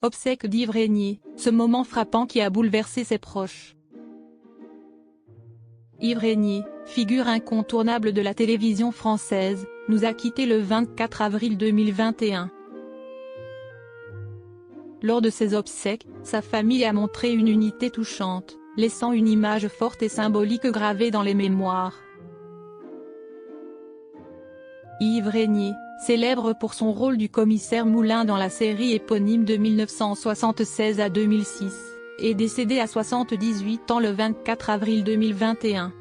Obsèques d'Yves Régnier, ce moment frappant qui a bouleversé ses proches. Yves Régnier, figure incontournable de la télévision française, nous a quittés le 24 avril 2021. Lors de ses obsèques, sa famille a montré une unité touchante, laissant une image forte et symbolique gravée dans les mémoires. Yves Régnier, célèbre pour son rôle du commissaire Moulin dans la série éponyme de 1976 à 2006, est décédé à 78 ans le 24 avril 2021.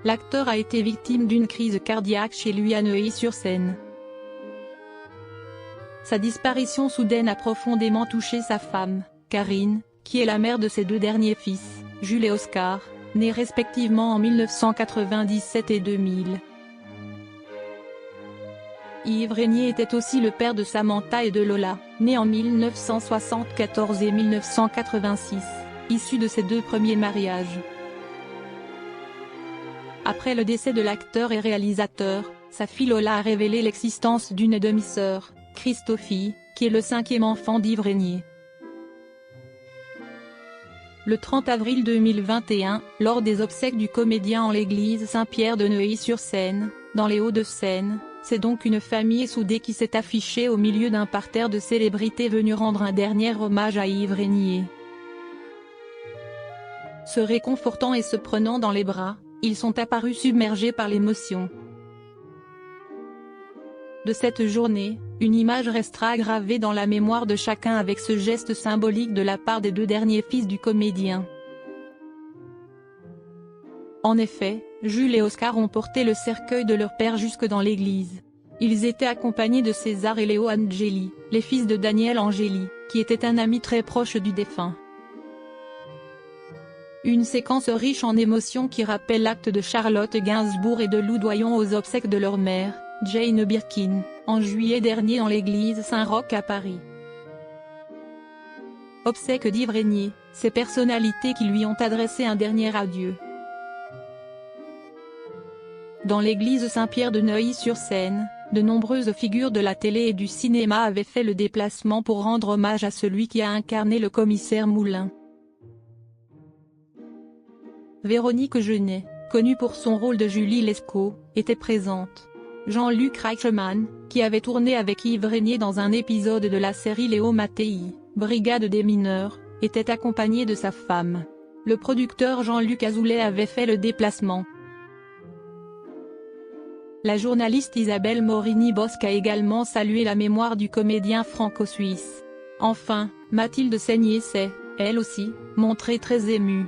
L'acteur a été victime d'une crise cardiaque chez lui à Neuilly-sur-Seine. Sa disparition soudaine a profondément touché sa femme, Karine, qui est la mère de ses deux derniers fils, Jules et Oscar, nés respectivement en 1997 et 2000. Yves Régnier était aussi le père de Samantha et de Lola, nés en 1974 et 1986, issus de ses deux premiers mariages. Après le décès de l'acteur et réalisateur, sa fille Lola a révélé l'existence d'une demi-sœur, Christophie, qui est le cinquième enfant d'Yves Régnier. Le 30 avril 2021, lors des obsèques du comédien en l'église Saint-Pierre de Neuilly-sur-Seine, dans les Hauts-de-Seine, c'est donc une famille soudée qui s'est affichée au milieu d'un parterre de célébrités venues rendre un dernier hommage à Yves Régnier. Se réconfortant et se prenant dans les bras, ils sont apparus submergés par l'émotion. De cette journée, une image restera gravée dans la mémoire de chacun avec ce geste symbolique de la part des deux derniers fils du comédien. En effet, Jules et Oscar ont porté le cercueil de leur père jusque dans l'église. Ils étaient accompagnés de César et Léo Angeli, les fils de Daniel Angeli, qui était un ami très proche du défunt. Une séquence riche en émotions qui rappelle l'acte de Charlotte Gainsbourg et de Lou Doyon aux obsèques de leur mère, Jane Birkin, en juillet dernier dans l'église Saint-Roch à Paris. Obsèques d'Yves Régnier, ces personnalités qui lui ont adressé un dernier adieu. Dans l'église Saint-Pierre de Neuilly-sur-Seine, de nombreuses figures de la télé et du cinéma avaient fait le déplacement pour rendre hommage à celui qui a incarné le commissaire Moulin. Véronique Jeunet, connue pour son rôle de Julie Lescaut, était présente. Jean-Luc Reichmann, qui avait tourné avec Yves Régnier dans un épisode de la série Léo Mattei, Brigade des mineurs, était accompagné de sa femme. Le producteur Jean-Luc Azoulay avait fait le déplacement. La journaliste Isabelle Morini-Bosc a également salué la mémoire du comédien franco-suisse. Enfin, Mathilde Seigné s'est, elle aussi, montrée très émue.